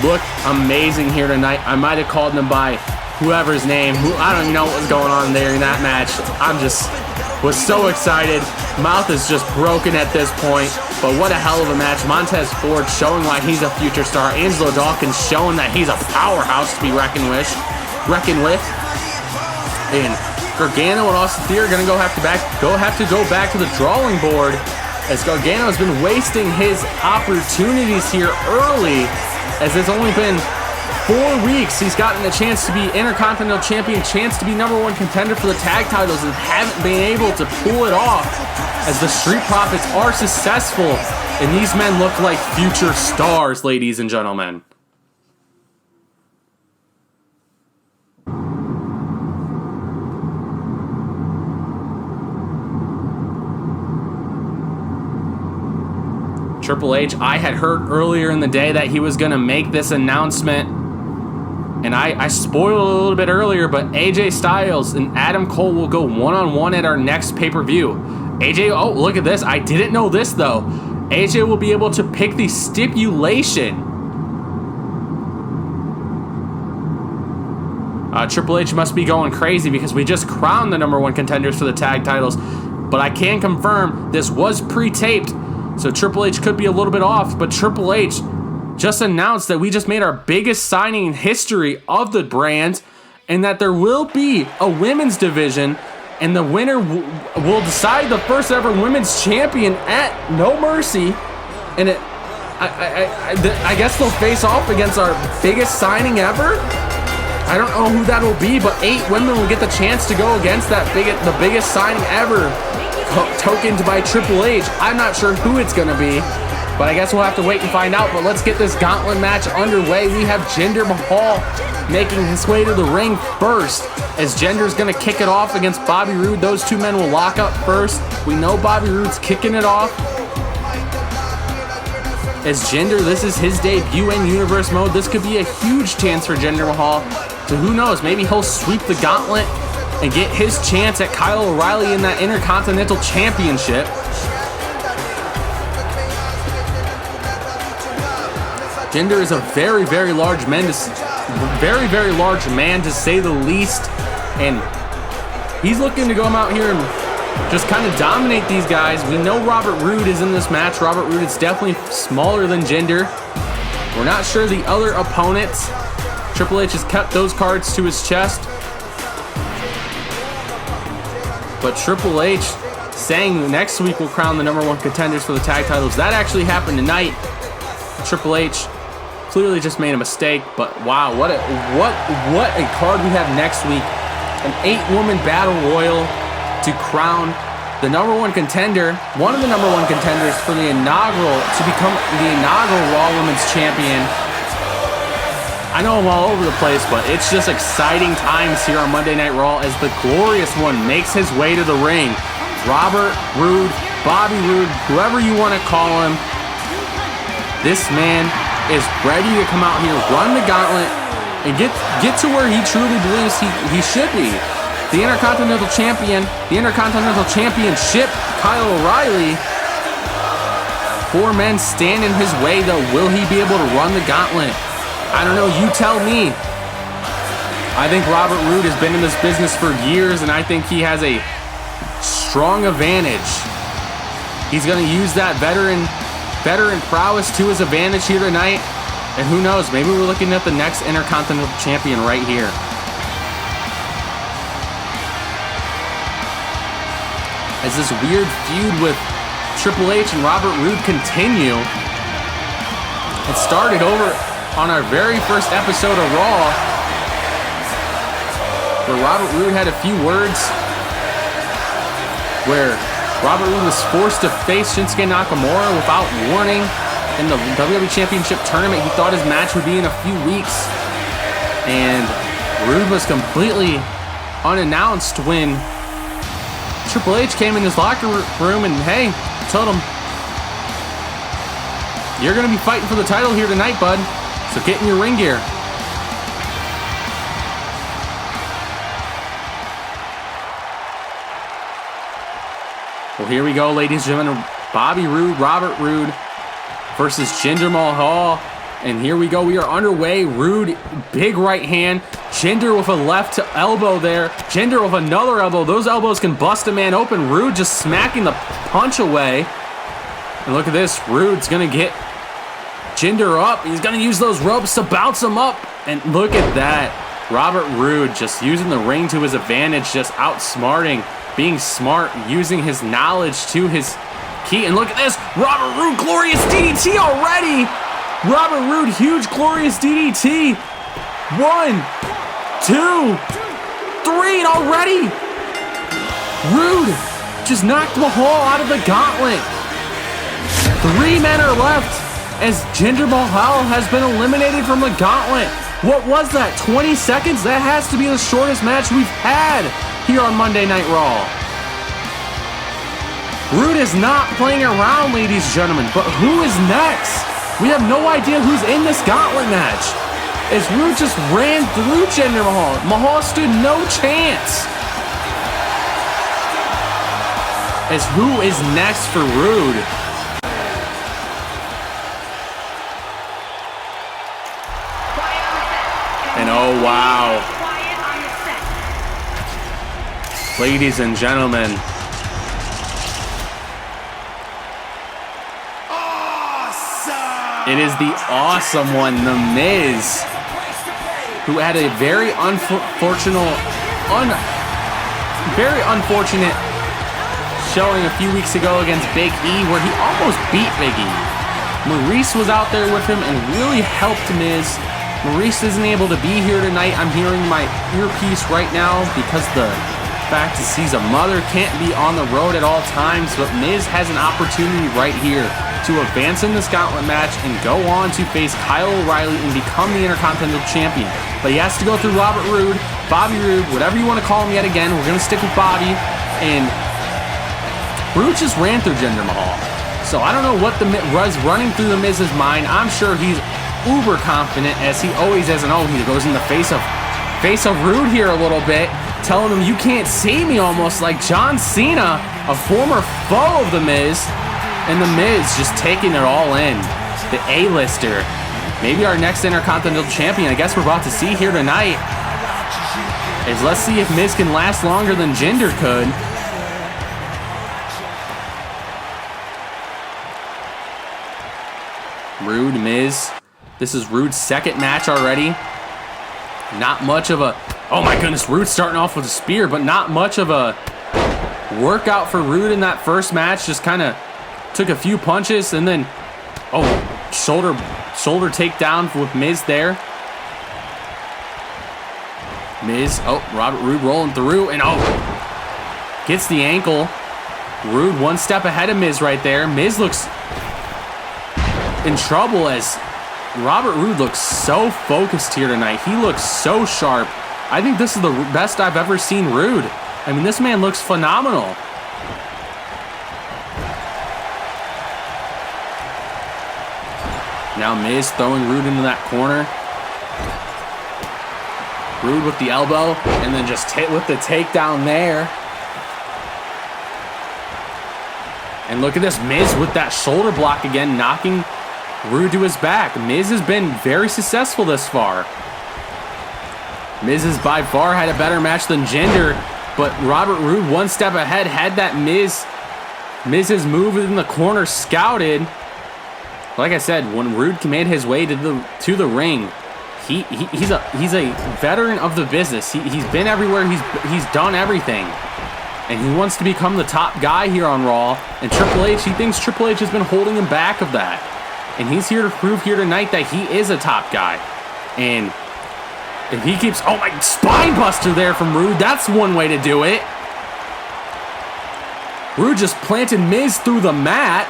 look amazing here tonight. I might have called them by whoever's name. I don't even know what was going on there in that match. Was so excited. Mouth is just broken at this point. But what a hell of a match. Montez Ford showing why he's a future star. Angelo Dawkins showing that he's a powerhouse to be reckoned with. And Gargano and Austin Theory are going to have to go back to the drawing board as Gargano has been wasting his opportunities here early, as it's only been 4 weeks he's gotten a chance to be Intercontinental Champion, chance to be #1 contender for the tag titles, and haven't been able to pull it off as the Street Profits are successful, and these men look like future stars, ladies and gentlemen. Triple H, I had heard earlier in the day that he was going to make this announcement, and I spoiled a little bit earlier, but AJ Styles and Adam Cole will go one-on-one at our next pay-per-view. AJ, oh, look at this. I didn't know this, though. AJ will be able to pick the stipulation. Triple H must be going crazy because we just crowned the #1 contenders for the tag titles, but I can confirm this was pre-taped. So Triple H could be a little bit off, but Triple H just announced that we just made our biggest signing in history of the brand, and that there will be a women's division, and the winner will decide the first ever women's champion at No Mercy. And I guess they'll face off against our biggest signing ever. I don't know who that will be, but 8 women will get the chance to go against the biggest signing ever, tokened by Triple H. I'm not sure who it's going to be, but I guess we'll have to wait and find out. But let's get this gauntlet match underway. We have Jinder Mahal making his way to the ring first, as Jinder's going to kick it off against Bobby Roode. Those two men will lock up first. We know Bobby Roode's kicking it off. As Jinder, this is his debut in Universe mode. This could be a huge chance for Jinder Mahal. So who knows, maybe he'll sweep the gauntlet and get his chance at Kyle O'Reilly in that Intercontinental Championship. Jinder is a very, very large man, to say the least, and he's looking to go out here and just kind of dominate these guys. We know Robert Roode is in this match. Robert Roode is definitely smaller than Jinder. We're not sure the other opponents. Triple H has kept those cards to his chest. But Triple H saying next week we'll crown the #1 contenders for the tag titles. That actually happened tonight. Triple H clearly just made a mistake, but wow, what a card we have next week. An 8-woman battle royal to crown the #1 contender, one of the #1 contenders to become the inaugural Raw Women's Champion. I know I'm all over the place, but it's just exciting times here on Monday Night Raw as the Glorious One makes his way to the ring. Robert Roode, Bobby Roode, whoever you want to call him, this man is ready to come out here, run the gauntlet, and get to where he truly believes he should be. The Intercontinental Champion, the Intercontinental Championship, Kyle O'Reilly. 4 men stand in his way, though. Will he be able to run the gauntlet? I don't know, you tell me. I think Robert Roode has been in this business for years, and I think he has a strong advantage. He's going to use that veteran prowess to his advantage here tonight. And who knows, maybe we're looking at the next Intercontinental Champion right here. As this weird feud with Triple H and Robert Roode continue, it started over on our very first episode of Raw, where Robert Roode had a few words, where Robert Roode was forced to face Shinsuke Nakamura without warning in the WWE Championship tournament. He thought his match would be in a few weeks, and Roode was completely unannounced when Triple H came in his locker room and, hey, told him, you're going to be fighting for the title here tonight, bud. So get in your ring gear. Well, here we go, ladies and gentlemen. Bobby Roode, Robert Roode versus Jinder Mahal. And here we go. We are underway. Roode, big right hand. Jinder with a left elbow there. Jinder with another elbow. Those elbows can bust a man open. Roode just smacking the punch away. And look at this. Roode's going to get Jinder up. He's going to use those ropes to bounce him up. And look at that. Robert Roode just using the ring to his advantage, just outsmarting, being smart, using his knowledge to his key. And look at this. Robert Roode, glorious DDT already. Robert Roode, huge, glorious DDT. 1, 2, 3, and already Roode just knocked Mahal out of the gauntlet. 3 men are left as Jinder Mahal has been eliminated from the gauntlet. What was that, 20 seconds? That has to be the shortest match we've had here on Monday Night Raw. Roode is not playing around, ladies and gentlemen, but who is next? We have no idea who's in this gauntlet match. As Roode just ran through Jinder Mahal. Mahal stood no chance. As who is next for Roode? And oh wow. Ladies and gentlemen. It is the awesome one, The Miz, who had a very unfortunate showing a few weeks ago against Big E, where he almost beat Big E. Maurice was out there with him and really helped Miz. Maurice isn't able to be here tonight. I'm hearing my earpiece right now because the fact is he's a mother, can't be on the road at all times, but Miz has an opportunity right here to advance in this gauntlet match and go on to face Kyle O'Reilly and become the Intercontinental Champion. But he has to go through Robert Roode, Bobby Roode, whatever you want to call him yet again. We're going to stick with Bobby. And Roode just ran through Jinder Mahal. So I don't know what was running through the Miz's mind. I'm sure he's uber confident, as he always is. And oh, he goes in the face of Roode here a little bit, telling him you can't see me, almost like John Cena, a former foe of the Miz. And the Miz just taking it all in. The A-lister. Maybe our next Intercontinental Champion. I guess we're about to see here tonight. Let's see if Miz can last longer than Jinder could. Roode, Miz. This is Roode's second match already. Not much of a... Oh my goodness, Roode starting off with a spear, but not much of a workout for Roode in that first match. Just kind of took a few punches and then, shoulder takedown with Miz there. Miz, Robert Roode rolling through and gets the ankle. Roode one step ahead of Miz right there. Miz looks in trouble as Robert Roode looks so focused here tonight. He looks so sharp. I think this is the best I've ever seen Roode. I mean, this man looks phenomenal. Now Miz throwing Roode into that corner. Roode with the elbow, and then just hit with the takedown there. And look at this, Miz with that shoulder block again, knocking Roode to his back. Miz has been very successful this far. Miz has by far had a better match than Jinder, but Robert Roode one step ahead, had that Miz's move in the corner scouted. Like I said, when Roode made his way to the ring, he's a veteran of the business. He's been everywhere. He's done everything, and he wants to become the top guy here on Raw. And Triple H, he thinks Triple H has been holding him back of that, and he's here to prove here tonight that he is a top guy. And if he keeps, my spine buster there from Roode. That's one way to do it. Roode just planted Miz through the mat.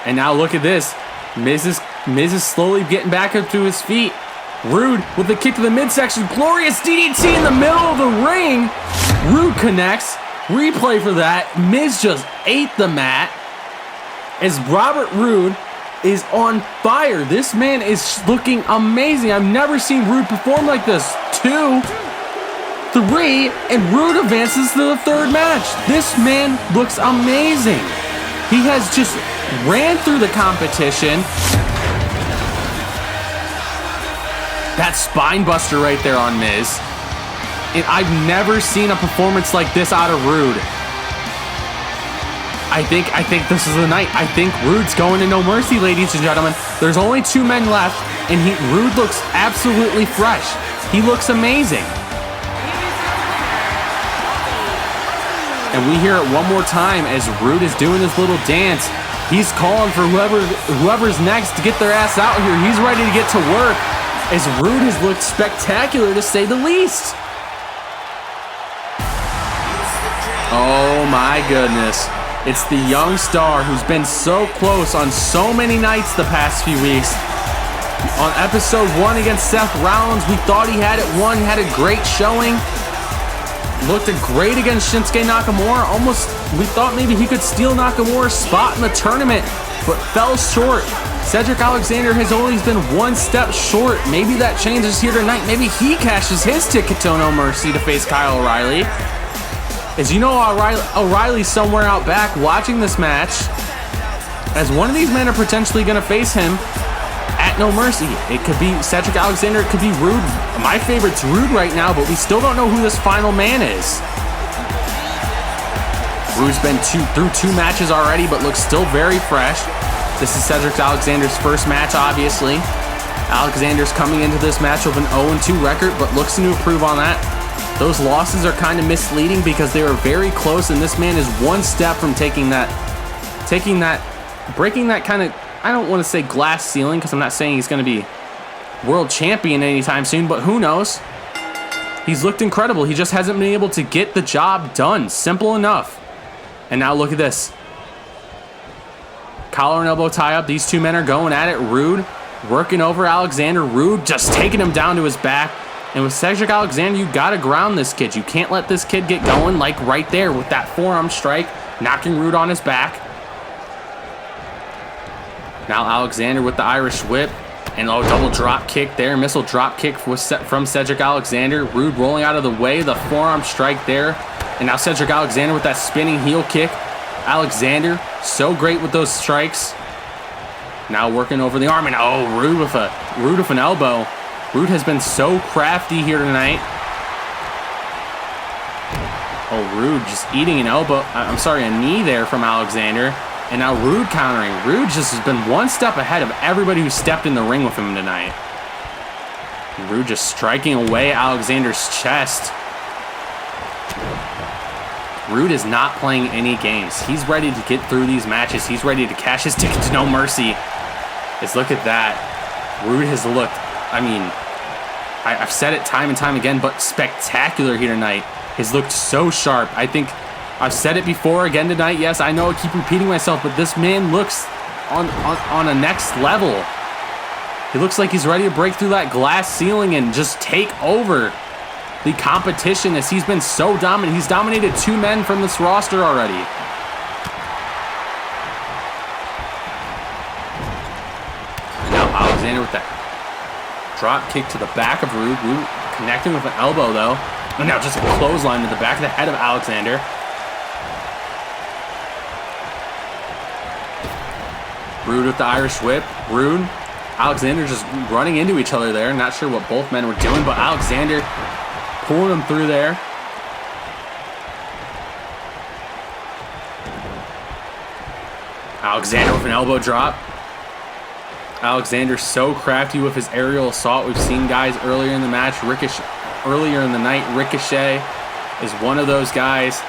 And now look at this. Miz is slowly getting back up to his feet. Roode with the kick to the midsection. Glorious DDT in the middle of the ring. Roode connects. Replay for that. Miz just ate the mat as Robert Roode is on fire. This man is looking amazing. I've never seen Roode perform like this. 2, 3, and Roode advances to the third match. This man looks amazing. He has just ran through the competition. That spine buster right there on Miz. And I've never seen a performance like this out of Roode. I think this is the night. I think Roode's going to No Mercy, ladies and gentlemen. There's only 2 men left, and Roode looks absolutely fresh. He looks amazing. And we hear it one more time as Roode is doing his little dance. He's calling for whoever's next to get their ass out here. He's ready to get to work as Roode has looked spectacular to say the least. Oh my goodness. It's the young star who's been so close on so many nights the past few weeks. On episode 1 against Seth Rollins, we thought he had it won, had a great showing. Looked great against Shinsuke Nakamura. Almost, we thought maybe he could steal Nakamura's spot in the tournament, but fell short. Cedric Alexander has always been one step short. Maybe that changes here tonight. Maybe he cashes his ticket to No Mercy to face Kyle O'Reilly. As you know, O'Reilly's somewhere out back watching this match, as one of these men are potentially going to face him at No Mercy. It could be Cedric Alexander, it could be Roode. My favorite's Roode right now, but we still don't know who this final man is. Roode's been through 2 matches already, but looks still very fresh. This is Cedric Alexander's first match, obviously. Alexander's coming into this match with an 0-2 record, but looks to improve on that. Those losses are kind of misleading because they were very close, and this man is one step from breaking that kind of, I don't want to say glass ceiling, because I'm not saying he's going to be world champion anytime soon, but who knows? He's looked incredible. He just hasn't been able to get the job done. Simple enough. And now look at this. Collar and elbow tie up. These 2 men are going at it. Roode working over Alexander. Roode just taking him down to his back. And with Cedric Alexander, you got to ground this kid. You can't let this kid get going, like right there with that forearm strike, knocking Roode on his back. Now Alexander with the Irish whip. And double drop kick there. Missile drop kick from Cedric Alexander. Roode rolling out of the way. The forearm strike there. And now Cedric Alexander with that spinning heel kick. Alexander, so great with those strikes. Now working over the arm. And Roode with an elbow. Roode has been so crafty here tonight. Roode just eating an a knee there from Alexander. And now Roode countering. Roode just has been one step ahead of everybody who stepped in the ring with him tonight. Roode just striking away at Alexander's chest. Roode is not playing any games. He's ready to get through these matches. He's ready to cash his ticket to No Mercy. Let's look at that. Roode has looked, I've said it time and time again, but spectacular here tonight. He's looked so sharp. I think I've said it before again tonight. Yes, I know I keep repeating myself, but this man looks on a next level. He looks like he's ready to break through that glass ceiling and just take over the competition, as he's been so dominant. He's dominated 2 men from this roster already. Now Alexander with that drop kick to the back of Roode. Roode connecting with an elbow though. And now just a clothesline to the back of the head of Alexander. Roode with the Irish whip. Roode, Alexander just running into each other there. Not sure what both men were doing, but Alexander pulling him through there. Alexander with an elbow drop. Alexander so crafty with his aerial assault. We've seen guys earlier in the match. Earlier in the night, Ricochet is one of those guys.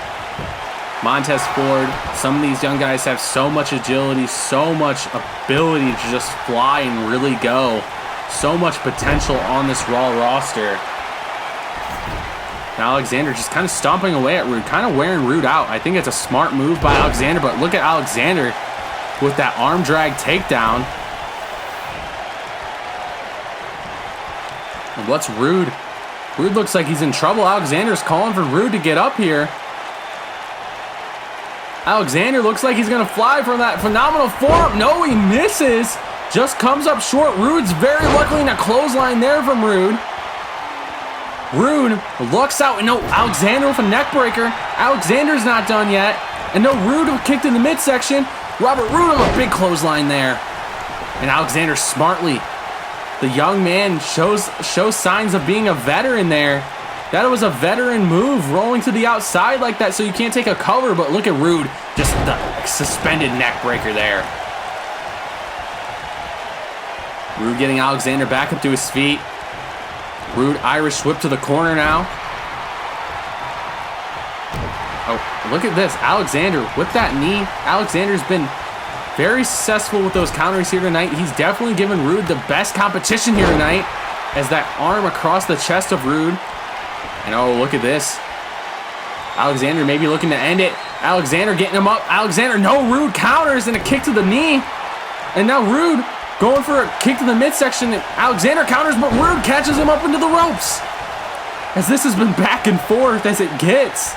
Montez Ford. Some of these young guys have so much agility, so much ability to just fly and really go. So much potential on this Raw roster. Now Alexander just kind of stomping away at Roode, kind of wearing Roode out. I think it's a smart move by Alexander, but look at Alexander with that arm drag takedown. And what's Roode? Roode looks like he's in trouble. Alexander's calling for Roode to get up here. Alexander looks like he's going to fly from that phenomenal forearm. No, he misses. Just comes up short. Rude's very luckily in a clothesline there from Rude. Rude looks out. No, Alexander with a neck breaker. Alexander's not done yet. And no, Rude kicked in the midsection. Robert Roode on a big clothesline there. And Alexander smartly, the young man shows signs of being a veteran there. That was a veteran move, rolling to the outside like that so you can't take a cover, but look at Rude, just the suspended neck breaker there. Rude getting Alexander back up to his feet. Rude Irish whip to the corner now. Oh, look at this, Alexander with that knee. Alexander's been very successful with those counters here tonight. He's definitely given Rude the best competition here tonight as that arm across the chest of Rude. And oh, look at this. Alexander maybe looking to end it. Alexander getting him up. Alexander, no, Rude counters and a kick to the knee. And now Rude going for a kick to the midsection. Alexander counters, but Rude catches him up into the ropes. As this has been back and forth as it gets.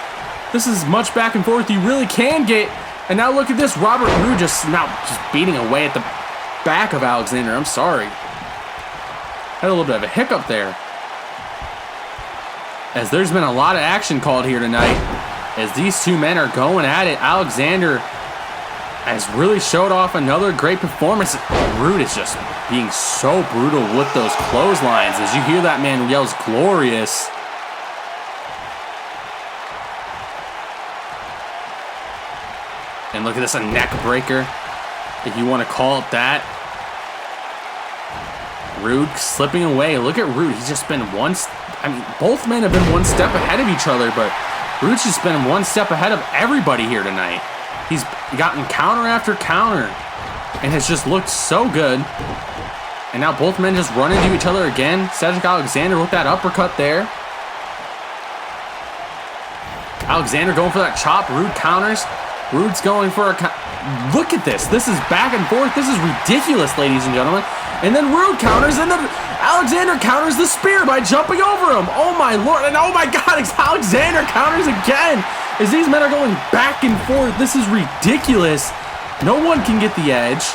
This is as much back and forth you really can get. And now look at this. Robert Roode just beating away at the back of Alexander. I'm sorry. Had a little bit of a hiccup there. As there's been a lot of action called here tonight. As these two men are going at it. Alexander has really showed off another great performance. Roode is just being so brutal with those clotheslines. As you hear that man yells glorious. And look at this, a neck breaker, if you want to call it that. Rude slipping away. Look at Rude. He's just been both men have been one step ahead of each other, but Rude's just been one step ahead of everybody here tonight. He's gotten counter after counter and has just looked so good. And now both men just run into each other again. Cedric Alexander with that uppercut there. Alexander going for that chop. Rude counters. Rude's going for a... Look at this. This is back and forth. This is ridiculous, ladies and gentlemen. And then Rude counters, and then Alexander counters the spear by jumping over him. Oh, my Lord. And oh, my God, Alexander counters again. As these men are going back and forth. This is ridiculous. No one can get the edge.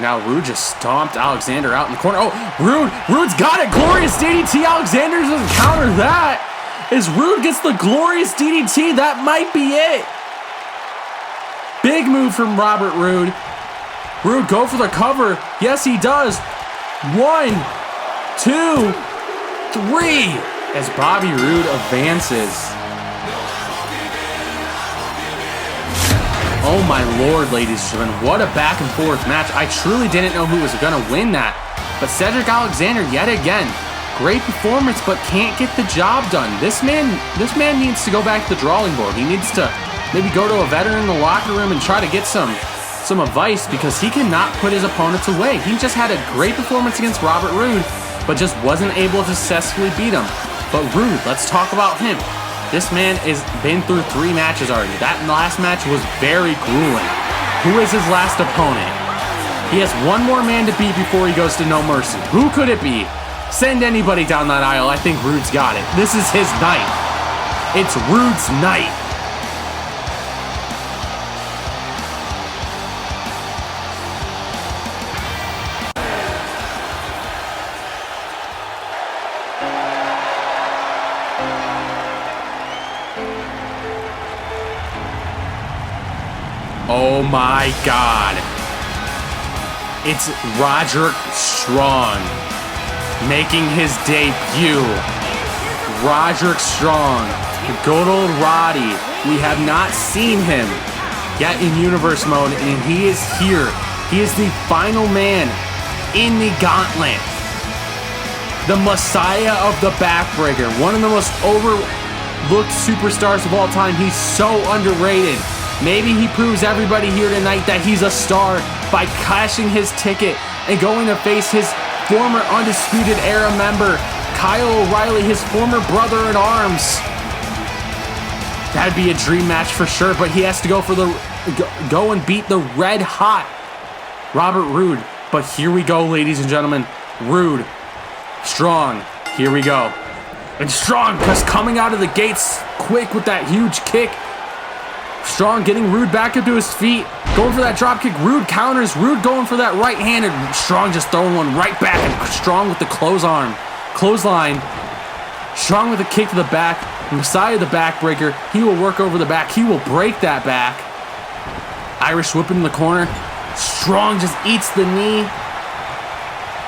Now Rude just stomped Alexander out in the corner. Oh, Rude's got it. Glorious DDT. Alexander doesn't counter that. As Rude gets the glorious DDT, that might be it. Big move from Robert Roode. Rude go for the cover. Yes, he does. 1, 2, 3. As Bobby Roode advances. Oh my Lord, ladies and gentlemen. What a back and forth match. I truly didn't know who was going to win that. But Cedric Alexander, yet again, great performance, but can't get the job done. This man needs to go back to the drawing board. He needs to maybe go to a veteran in the locker room and try to get some advice, because he cannot put his opponents away. He just had a great performance against Robert Roode, but just wasn't able to successfully beat him. But Roode, let's talk about him. This man has been through 3 matches already. That last match was very grueling. Who is his last opponent? He has one more man to beat before he goes to No Mercy. Who could it be? Send anybody down that aisle. I think Rude's got it. This is his night. It's Rude's night. Oh my God. It's Roderick Strong making his debut. Roderick Strong, the good old Roddy. We have not seen him yet in Universe mode, and he is here. He is the final man in the gauntlet. The Messiah of the Backbreaker. One of the most overlooked superstars of all time. He's so underrated. Maybe he proves everybody here tonight that he's a star by cashing his ticket and going to face his former Undisputed Era member, Kyle O'Reilly, his former brother-in-arms. That'd be a dream match for sure, but he has to go and beat the red-hot Robert Roode. But here we go, ladies and gentlemen. Roode, Strong, here we go. And Strong, because coming out of the gates quick with that huge kick. Strong getting Rude back up to his feet. Going for that drop kick. Rude counters. Rude going for that right-handed. Strong just throwing one right back. And Strong with the clothesline. Strong with a kick to the back. Messiah the backbreaker. He will work over the back. He will break that back. Irish whip in the corner. Strong just eats the knee.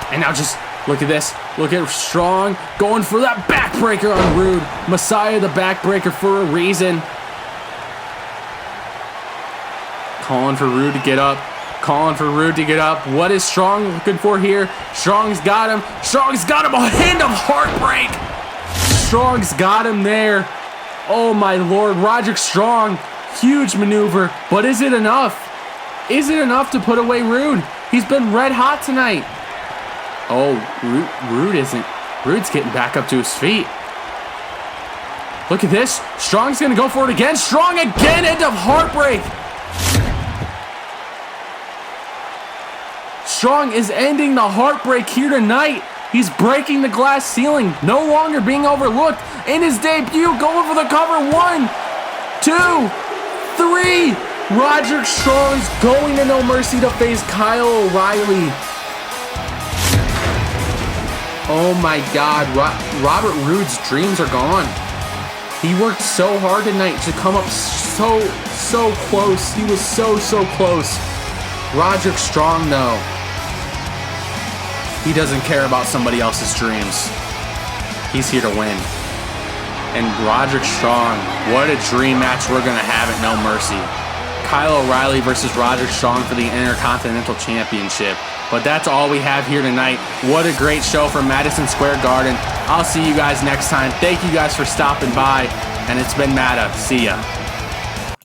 And now just look at this. Look at Strong going for that backbreaker on Rude. Messiah the backbreaker for a reason. Calling for Rude to get up. What is Strong looking for here? Strong's got him. A hand of heartbreak. Strong's got him there. Oh my Lord. Roderick Strong. Huge maneuver. But is it enough? Is it enough to put away Rude? He's been red hot tonight. Oh, Rude isn't. Rude's getting back up to his feet. Look at this. Strong's going to go for it again. Strong again. End of heartbreak. Strong is ending the heartbreak here tonight. He's breaking the glass ceiling. No longer being overlooked. In his debut, going for the cover. 1, 2, 3. Roderick Strong's going to No Mercy to face Kyle O'Reilly. Oh my God. Robert Roode's dreams are gone. He worked so hard tonight to come up so close. He was so close. Roderick Strong, though. He doesn't care about somebody else's dreams. He's here to win. And Roderick Strong, what a dream match we're going to have at No Mercy. Kyle O'Reilly versus Roderick Strong for the Intercontinental Championship. But that's all we have here tonight. What a great show from Madison Square Garden. I'll see you guys next time. Thank you guys for stopping by. And it's been Matta. See ya.